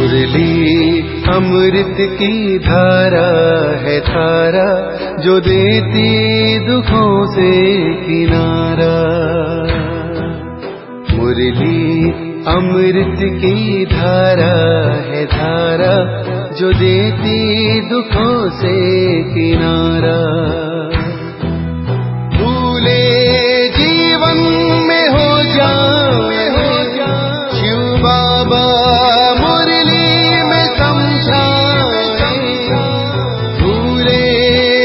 मुरली अमृत की धारा है धारा, जो देती दुखों से किनारा। मुरली अमृत की धारा है धारा, जो देती दुखों से किनारा। भूले जीवन में हो जाए शिव बाबा मुरली में समझाए। भूले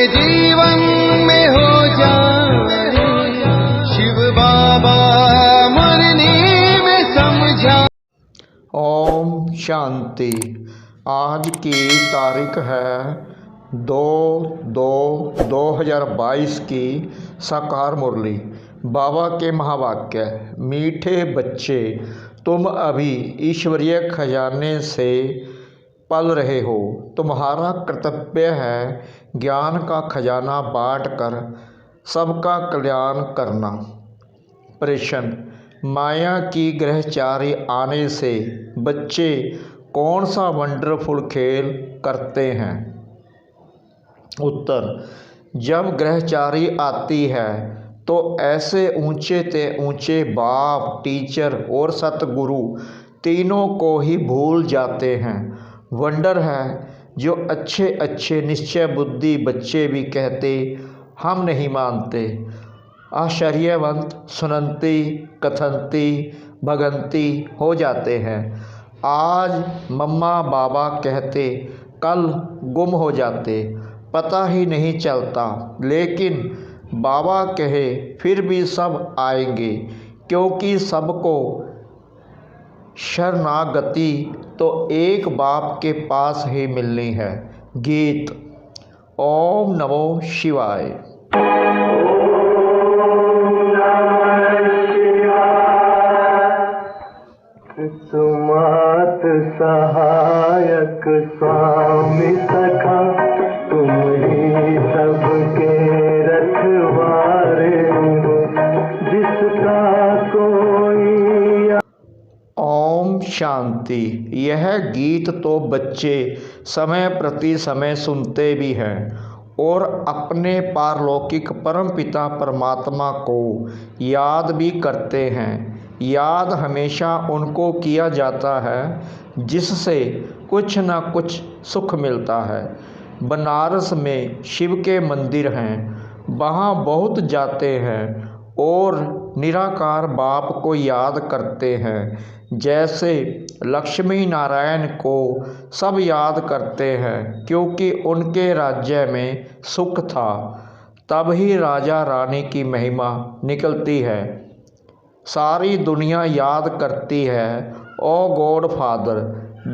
जीवन में हो जाए शिव बाबा मुरली में समझा। ओम शांति। आज की तारीख है 2/2/2022 की साकार मुरली। बाबा के महावाक्य। मीठे बच्चे, तुम अभी ईश्वरीय खजाने से पल रहे हो। तुम्हारा कर्तव्य है ज्ञान का खजाना बांट कर सबका कल्याण करना। प्रश्न: माया की ग्रहचारी आने से बच्चे कौन सा वंडरफुल खेल करते हैं? उत्तर: जब ग्रहचारी आती है तो ऐसे ऊंचे ते ऊंचे बाप, टीचर और सतगुरु तीनों को ही भूल जाते हैं। वंडर है जो अच्छे अच्छे निश्चय बुद्धि बच्चे भी कहते हम नहीं मानते। आश्चर्यवंत सुनंती कथंती भगंती हो जाते हैं। आज मम्मा बाबा कहते कल गुम हो जाते, पता ही नहीं चलता। लेकिन बाबा कहे फिर भी सब आएंगे, क्योंकि सबको शरणागति तो एक बाप के पास ही मिलनी है। गीत। ओम नमो शिवाय। सुमात सहायक स्वामी सखा, तुम ही सबके रखवारे हो, जिसका कोई। ओम शांति। यह गीत तो बच्चे समय प्रति समय सुनते भी हैं और अपने पारलौकिक परमपिता परमात्मा को याद भी करते हैं। याद हमेशा उनको किया जाता है जिससे कुछ न कुछ सुख मिलता है। बनारस में शिव के मंदिर हैं, वहाँ बहुत जाते हैं और निराकार बाप को याद करते हैं। जैसे लक्ष्मी नारायण को सब याद करते हैं, क्योंकि उनके राज्य में सुख था। तब ही राजा रानी की महिमा निकलती है। सारी दुनिया याद करती है ओ गॉड फादर।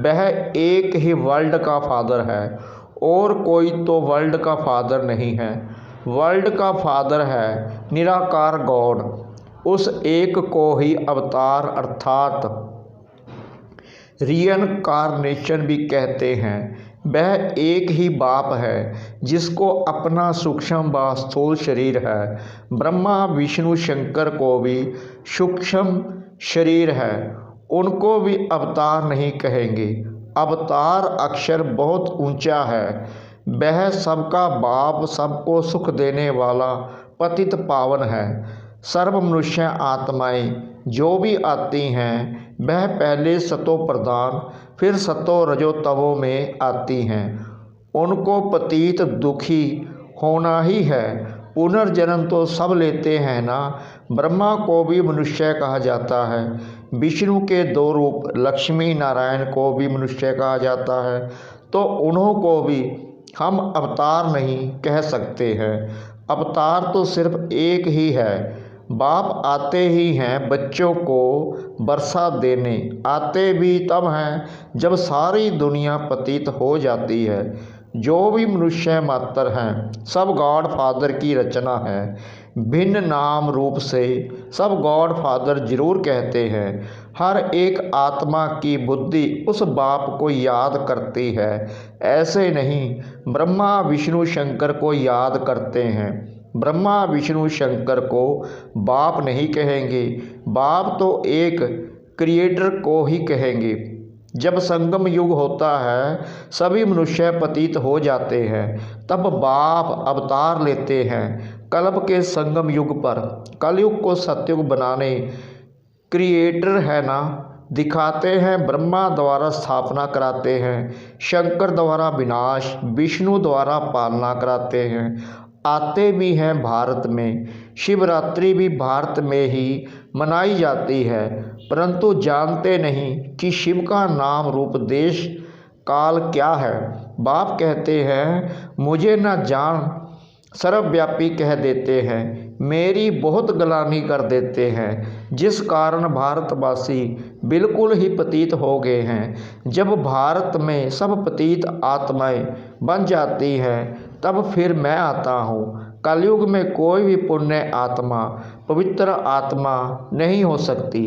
वह एक ही वर्ल्ड का फादर है और कोई तो वर्ल्ड का फादर नहीं है। वर्ल्ड का फादर है निराकार गॉड। उस एक को ही अवतार अर्थात रियनकार्नेशन भी कहते हैं। वह एक ही बाप है जिसको अपना सूक्ष्म व स्थूल शरीर है। ब्रह्मा विष्णु शंकर को भी सूक्ष्म शरीर है, उनको भी अवतार नहीं कहेंगे। अवतार अक्षर बहुत ऊंचा है। वह सबका बाप, सबको सुख देने वाला पतित पावन है। सर्व मनुष्य आत्माएं जो भी आती हैं वह पहले सतो प्रधान फिर सतो रजो तवो में आती हैं। उनको पतित दुखी होना ही है। पुनर्जन्म तो सब लेते हैं ना। ब्रह्मा को भी मनुष्य कहा जाता है। विष्णु के दो रूप लक्ष्मी नारायण को भी मनुष्य कहा जाता है, तो उन्हों को भी हम अवतार नहीं कह सकते हैं। अवतार तो सिर्फ एक ही है। बाप आते ही हैं बच्चों को वर्षा देने। आते भी तब हैं जब सारी दुनिया पतित हो जाती है। जो भी मनुष्य मात्र हैं सब गॉड फादर की रचना है। भिन्न नाम रूप से सब गॉड फादर जरूर कहते हैं। हर एक आत्मा की बुद्धि उस बाप को याद करती है। ऐसे नहीं ब्रह्मा विष्णु शंकर को याद करते हैं। ब्रह्मा विष्णु शंकर को बाप नहीं कहेंगे। बाप तो एक क्रिएटर को ही कहेंगे। जब संगम युग होता है सभी मनुष्य पतित हो जाते हैं, तब बाप अवतार लेते हैं कल्प के संगम युग पर। कलयुग को सतयुग बनाने क्रिएटर है ना, दिखाते हैं ब्रह्मा द्वारा स्थापना कराते हैं, शंकर द्वारा विनाश, विष्णु द्वारा पालना कराते हैं। आते भी हैं भारत में, शिवरात्रि भी भारत में ही मनाई जाती है, परंतु जानते नहीं कि शिव का नाम रूप देश काल क्या है। बाप कहते हैं मुझे न जान, सर्वव्यापी कह देते हैं, मेरी बहुत गुलामी कर देते हैं, जिस कारण भारतवासी बिल्कुल ही पतित हो गए हैं। जब भारत में सब पतित आत्माएं बन जाती हैं तब फिर मैं आता हूँ। कलयुग में कोई भी पुण्य आत्मा, पवित्र आत्मा नहीं हो सकती।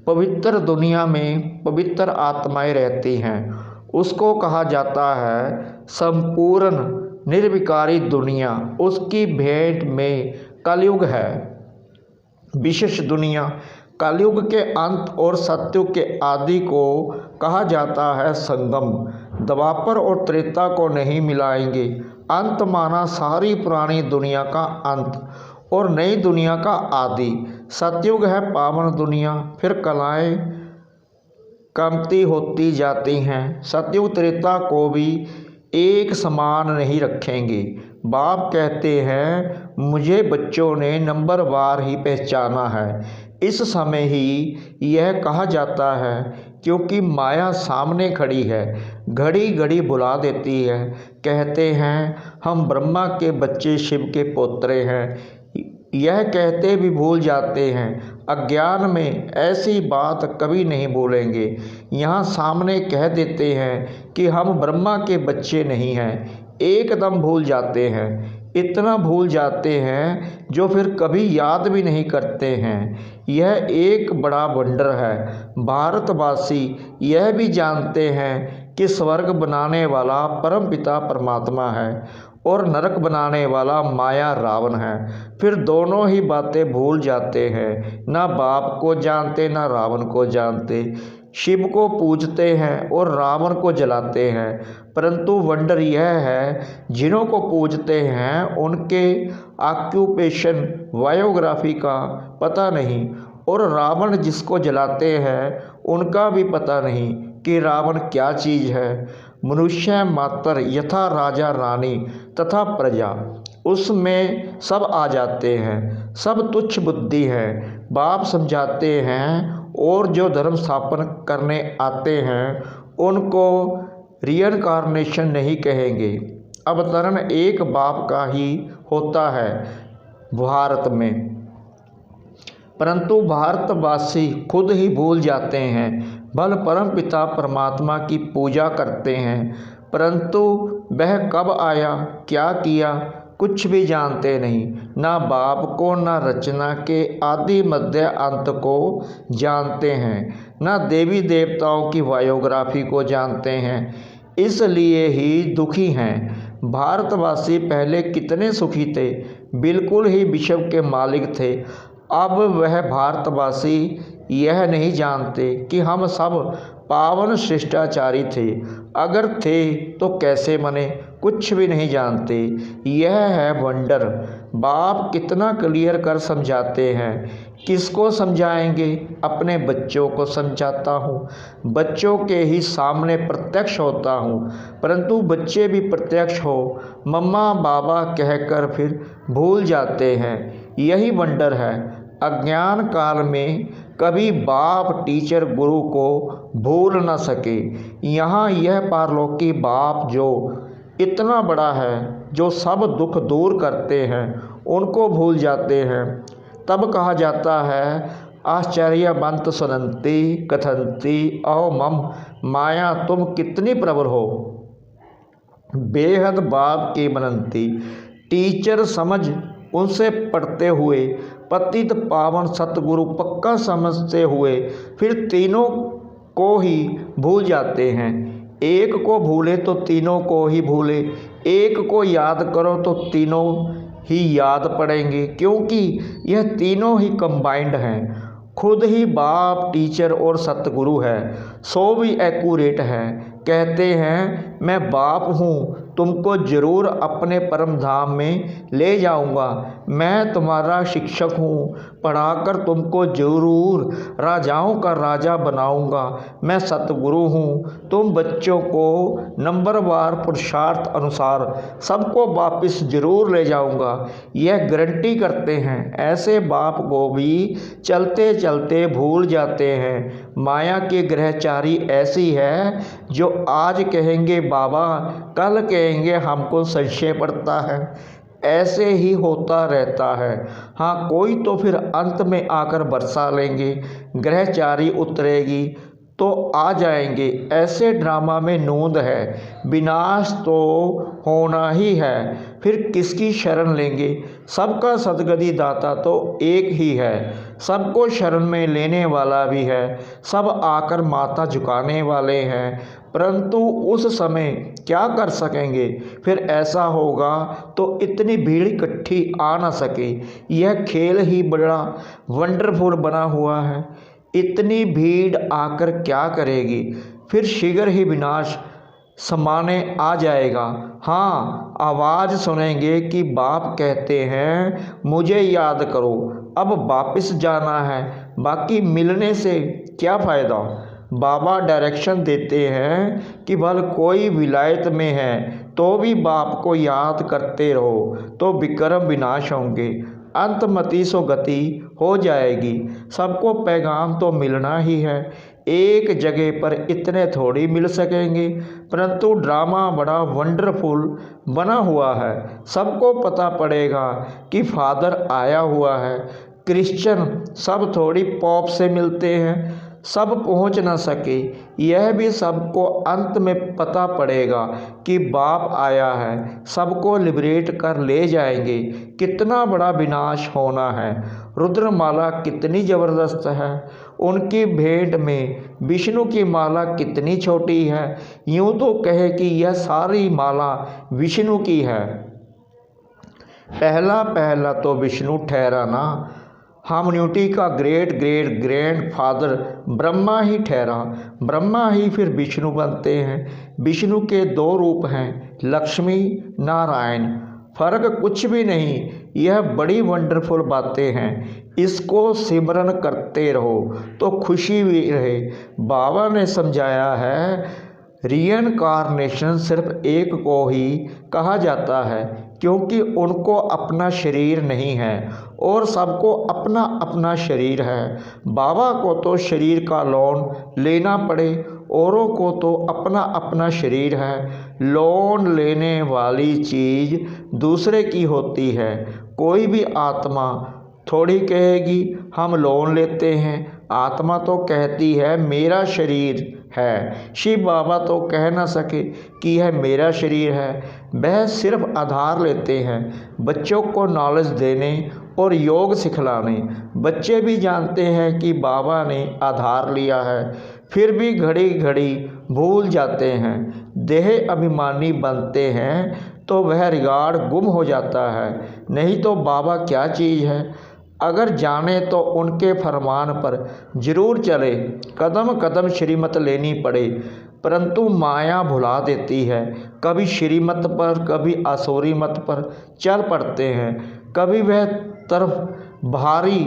पवित्र दुनिया में पवित्र आत्माएं रहती हैं, उसको कहा जाता है संपूर्ण निर्विकारी दुनिया। उसकी भेंट में कलयुग है विशेष दुनिया। कलयुग के अंत और सतयुग के आदि को कहा जाता है संगम। द्वापर और त्रेता को नहीं मिलाएंगे। अंत माना सारी पुरानी दुनिया का अंत और नई दुनिया का आदि। सतयुग है पावन दुनिया, फिर कलाएं कमती होती जाती हैं। सतयुग त्रेता को भी एक समान नहीं रखेंगे। बाप कहते हैं मुझे बच्चों ने नंबरवार ही पहचाना है। इस समय ही यह कहा जाता है क्योंकि माया सामने खड़ी है, घड़ी घड़ी बुला देती है। कहते हैं हम ब्रह्मा के बच्चे शिव के पोत्रे हैं, यह कहते भी भूल जाते हैं। अज्ञान में ऐसी बात कभी नहीं बोलेंगे। यहाँ सामने कह देते हैं कि हम ब्रह्मा के बच्चे नहीं हैं, एकदम भूल जाते हैं। इतना भूल जाते हैं जो फिर कभी याद भी नहीं करते हैं। यह एक बड़ा वंडर है। भारतवासी यह भी जानते हैं कि स्वर्ग बनाने वाला परमपिता परमात्मा है और नरक बनाने वाला माया रावण है। फिर दोनों ही बातें भूल जाते हैं, ना बाप को जानते ना रावण को जानते। शिव को पूजते हैं और रावण को जलाते हैं, परंतु वंडर यह है जिन्हों को पूजते हैं उनके ऑक्यूपेशन बायोग्राफी का पता नहीं, और रावण जिसको जलाते हैं उनका भी पता नहीं कि रावण क्या चीज़ है। मनुष्य मात्र यथा राजा रानी तथा प्रजा, उसमें सब आ जाते हैं, सब तुच्छ बुद्धि है। बाप समझाते हैं और जो धर्म स्थापन करने आते हैं उनको रियनकार्नेशन नहीं कहेंगे। अवतरण एक बाप का ही होता है भारत में, परंतु भारतवासी खुद ही भूल जाते हैं। भल परम पिता परमात्मा की पूजा करते हैं, परंतु वह कब आया क्या किया कुछ भी जानते नहीं। ना बाप को ना रचना के आदि मध्य अंत को जानते हैं, ना देवी देवताओं की बायोग्राफी को जानते हैं, इसलिए ही दुखी हैं। भारतवासी पहले कितने सुखी थे, बिल्कुल ही विश्व के मालिक थे। अब वह भारतवासी यह नहीं जानते कि हम सब पावन शिष्टाचारी थे, अगर थे तो कैसे मने, कुछ भी नहीं जानते। यह है वंडर। बाप कितना क्लियर कर समझाते हैं। किसको समझाएंगे? अपने बच्चों को समझाता हूँ, बच्चों के ही सामने प्रत्यक्ष होता हूँ, परंतु बच्चे भी प्रत्यक्ष हो मम्मा बाबा कहकर फिर भूल जाते हैं। यही वंडर है। अज्ञान काल में कभी बाप टीचर गुरु को भूल न सके। यहाँ यह पारलौकिक बाप जो इतना बड़ा है, जो सब दुख दूर करते हैं, उनको भूल जाते हैं। तब कहा जाता है आश्चर्यवंत सुनंती कथंती अहो मम माया, तुम कितनी प्रबल हो, बेहद बाप की मनंती। टीचर समझ उनसे पढ़ते हुए, पतित पावन सतगुरु पक्का समझते हुए फिर तीनों को ही भूल जाते हैं। एक को भूले तो तीनों को ही भूले, एक को याद करो तो तीनों ही याद पड़ेंगे, क्योंकि यह तीनों ही कंबाइंड हैं। खुद ही बाप, टीचर और सतगुरु है, सो भी एक्यूरेट है। कहते हैं मैं बाप हूँ, तुमको जरूर अपने परम धाम में ले जाऊंगा। मैं तुम्हारा शिक्षक हूँ, पढ़ाकर तुमको जरूर राजाओं का राजा बनाऊंगा। मैं सतगुरु हूँ, तुम बच्चों को नंबरवार पुरुषार्थ अनुसार सबको वापस जरूर ले जाऊंगा, यह गारंटी करते हैं। ऐसे बाप को भी चलते चलते भूल जाते हैं। माया की ग्रहचारी ऐसी है जो आज कहेंगे बाबा, कल कहेंगे हमको संशय पड़ता है। ऐसे ही होता रहता है। हाँ, कोई तो फिर अंत में आकर बरसा लेंगे, ग्रहचारी उतरेगी तो आ जाएंगे। ऐसे ड्रामा में नूंद है, विनाश तो होना ही है, फिर किसकी शरण लेंगे। सबका सदगति दाता तो एक ही है, सबको शरण में लेने वाला भी है, सब आकर माथा झुकाने वाले हैं, परंतु उस समय क्या कर सकेंगे। फिर ऐसा होगा तो इतनी भीड़ इकट्ठी आ ना सके। यह खेल ही बड़ा वंडरफुल बना हुआ है, इतनी भीड़ आकर क्या करेगी। फिर शीघ्र ही विनाश समाने आ जाएगा। हाँ, आवाज़ सुनेंगे कि बाप कहते हैं मुझे याद करो, अब वापस जाना है, बाकी मिलने से क्या फ़ायदा। बाबा डायरेक्शन देते हैं कि भल कोई विलायत में है तो भी बाप को याद करते रहो, तो विक्रम विनाश होंगे, अंतमति सो गति हो जाएगी। सबको पैगाम तो मिलना ही है, एक जगह पर इतने थोड़ी मिल सकेंगे। परंतु ड्रामा बड़ा वंडरफुल बना हुआ है, सबको पता पड़ेगा कि फादर आया हुआ है। क्रिश्चियन सब थोड़ी पॉप से मिलते हैं, सब पहुंच न सके। यह भी सबको अंत में पता पड़ेगा कि बाप आया है, सबको लिबरेट कर ले जाएंगे। कितना बड़ा विनाश होना है। रुद्रमाला कितनी ज़बरदस्त है, उनकी भेंट में विष्णु की माला कितनी छोटी है। यूँ तो कहे कि यह सारी माला विष्णु की है। पहला पहला तो विष्णु ठहरा ना, ह्यूमैनिटी का great great grandfather Brahma ही ठहरा। ब्रह्मा ही फिर विष्णु बनते हैं। विष्णु के दो रूप हैं, लक्ष्मी नारायण, फर्क कुछ भी नहीं। यह बड़ी वंडरफुल बातें हैं, इसको सिमरन करते रहो तो खुशी भी रहे। बाबा ने समझाया है रीइंकार्नेशन सिर्फ एक को ही कहा जाता है, क्योंकि उनको अपना शरीर नहीं है और सबको अपना अपना शरीर है। बाबा को तो शरीर का लोन लेना पड़े, औरों को तो अपना अपना शरीर है। लोन लेने वाली चीज़ दूसरे की होती है। कोई भी आत्मा थोड़ी कहेगी हम लोन लेते हैं, आत्मा तो कहती है मेरा शरीर है। शिव बाबा तो कह ना सके कि यह मेरा शरीर है। वह सिर्फ आधार लेते हैं, बच्चों को नॉलेज देने और योग सिखलाने। बच्चे भी जानते हैं कि बाबा ने आधार लिया है, फिर भी घड़ी घड़ी भूल जाते हैं। देह अभिमानी बनते हैं तो वह रिगार्ड गुम हो जाता है। नहीं तो बाबा क्या चीज़ है। अगर जाने तो उनके फरमान पर जरूर चले, कदम कदम श्रीमत लेनी पड़े, परंतु माया भुला देती है। कभी श्रीमत पर कभी असोरी मत पर चल पड़ते हैं, कभी वह तरफ भारी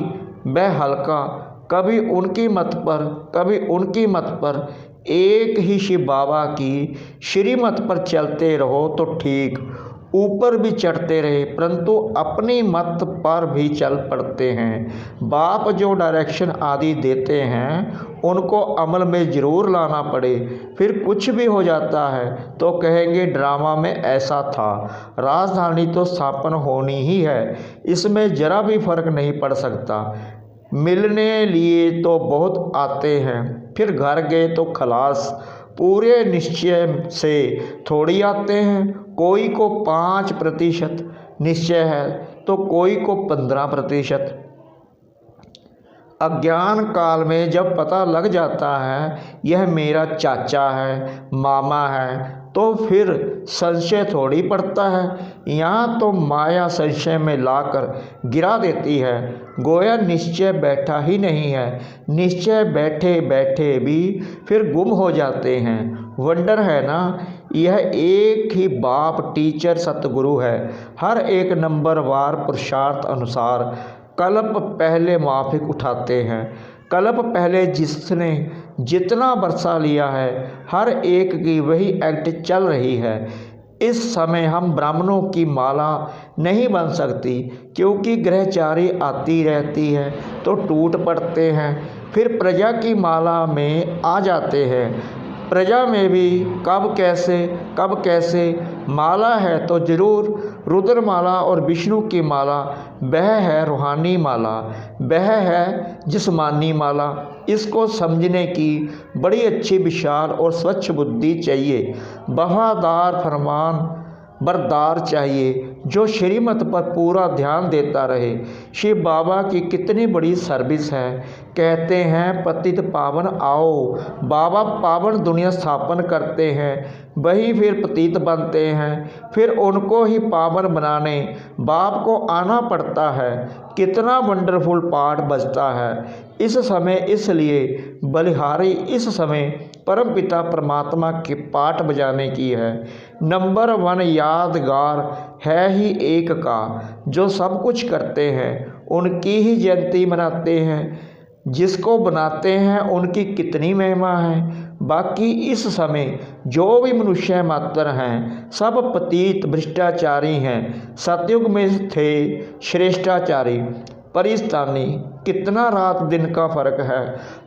वह हल्का, कभी उनकी मत पर कभी उनकी मत पर। एक ही शिव बाबा की श्रीमत पर चलते रहो तो ठीक, ऊपर भी चढ़ते रहे, परंतु अपनी मत पर भी चल पड़ते हैं। बाप जो डायरेक्शन आदि देते हैं उनको अमल में ज़रूर लाना पड़े। फिर कुछ भी हो जाता है तो कहेंगे ड्रामा में ऐसा था। राजधानी तो स्थापन होनी ही है, इसमें ज़रा भी फर्क नहीं पड़ सकता। मिलने लिए तो बहुत आते हैं, फिर घर गए तो खलास। पूरे निश्चय से थोड़ी आते हैं। कोई को 5% निश्चय है तो कोई को 15%। अज्ञान काल में जब पता लग जाता है यह मेरा चाचा है, मामा है, तो फिर संशय थोड़ी पड़ता है। यहाँ तो माया संशय में लाकर गिरा देती है। गोया निश्चय बैठा ही नहीं है, निश्चय बैठे बैठे भी फिर गुम हो जाते हैं। वंडर है ना। यह एक ही बाप टीचर सतगुरु है। हर एक नंबर वार पुरुषार्थ अनुसार कल्प पहले माफिक उठाते हैं। कल्प पहले जिसने जितना बरसा लिया है, हर एक की वही एक्ट चल रही है। इस समय हम ब्राह्मणों की माला नहीं बन सकती, क्योंकि ग्रहचारी आती रहती है तो टूट पड़ते हैं, फिर प्रजा की माला में आ जाते हैं। प्रजा में भी कब कैसे माला है तो जरूर रुद्र माला और विष्णु की माला। वह है रूहानी माला, वह है जिस्मानी माला। इसको समझने की बड़ी अच्छी विशाल और स्वच्छ बुद्धि चाहिए। वफादार फरमान बरदार चाहिए, जो श्रीमत पर पूरा ध्यान देता रहे। शिव बाबा की कितनी बड़ी सर्विस है। कहते हैं पतित पावन आओ, बाबा पावन दुनिया स्थापन करते हैं, वही फिर पतित बनते हैं, फिर उनको ही पावन बनाने बाप को आना पड़ता है। कितना वंडरफुल पाठ बजता है इस समय, इसलिए बलिहारी इस समय परमपिता परमात्मा के पाठ बजाने की है। नंबर 1 यादगार है ही एक का, जो सब कुछ करते हैं उनकी ही जयंती मनाते हैं। जिसको बनाते हैं उनकी कितनी महिमा है। बाकी इस समय जो भी मनुष्य मात्र हैं सब पतित भ्रष्टाचारी हैं। सतयुग में थे श्रेष्ठाचारी परिस्तानी। कितना रात दिन का फर्क है।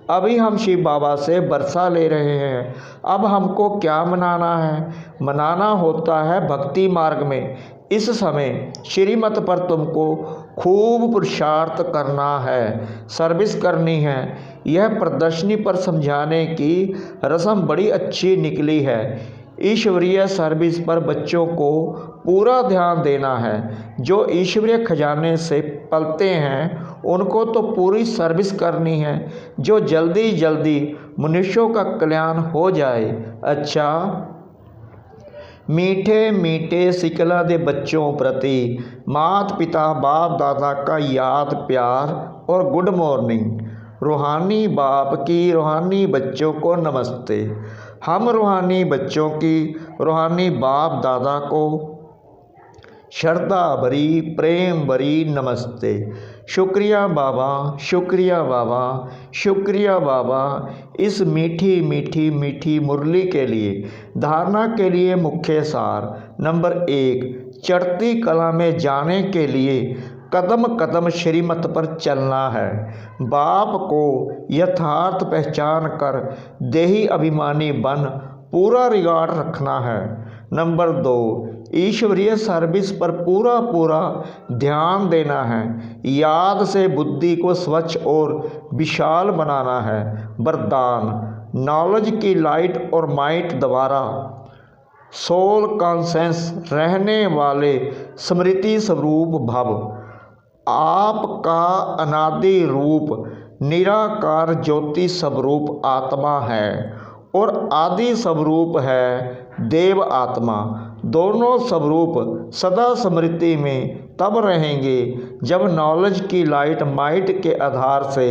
अभी हम शिव बाबा से बरसा ले रहे हैं। अब हमको क्या मनाना है? मनाना होता है भक्ति मार्ग में। इस समय श्रीमत पर तुमको खूब पुरुषार्थ करना है, सर्विस करनी है। यह प्रदर्शनी पर समझाने की रस्म बड़ी अच्छी निकली है। ईश्वरीय सर्विस पर बच्चों को पूरा ध्यान देना है। जो ईश्वरीय खजाने से पलते हैं उनको तो पूरी सर्विस करनी है, जो जल्दी जल्दी मनुष्यों का कल्याण हो जाए। अच्छा, मीठे मीठे सिकला दे बच्चों प्रति माता पिता बाप दादा का याद प्यार और गुड मॉर्निंग। रूहानी बाप की रूहानी बच्चों को नमस्ते। हम रूहानी बच्चों की रूहानी बाप दादा को श्रद्धा भरी प्रेम भरी नमस्ते। शुक्रिया बाबा, शुक्रिया बाबा, शुक्रिया बाबा इस मीठी मीठी मीठी मुरली के लिए। धारणा के लिए मुख्य सार। नंबर 1, चढ़ती कला में जाने के लिए कदम कदम श्रीमत पर चलना है। बाप को यथार्थ पहचान कर देही अभिमानी बन पूरा रिगार्ड रखना है। नंबर 2, ईश्वरीय सर्विस पर पूरा ध्यान देना है। याद से बुद्धि को स्वच्छ और विशाल बनाना है। वरदान, नॉलेज की लाइट और माइट द्वारा सोल कॉन्सेंस रहने वाले स्मृति स्वरूप भव। आपका अनादि रूप निराकार ज्योति स्वरूप आत्मा है और आदि स्वरूप है देव आत्मा। दोनों स्वरूप सदा स्मृति में तब रहेंगे जब नॉलेज की लाइट माइट के आधार से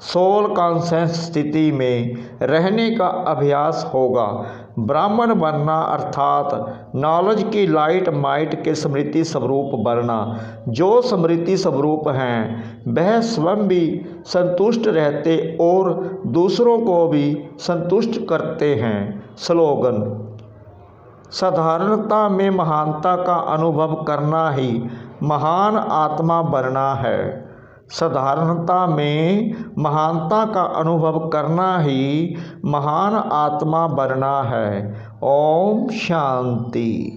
सोल कॉन्सेंस स्थिति में रहने का अभ्यास होगा। ब्राह्मण बनना अर्थात नॉलेज की लाइट माइट के स्मृति स्वरूप बनना। जो स्मृति स्वरूप हैं वह स्वयं भी संतुष्ट रहते और दूसरों को भी संतुष्ट करते हैं। स्लोगन, साधारणता में महानता का अनुभव करना ही महान आत्मा बनना है। साधारणता में महानता का अनुभव करना ही महान आत्मा बनना है। ओम शांति।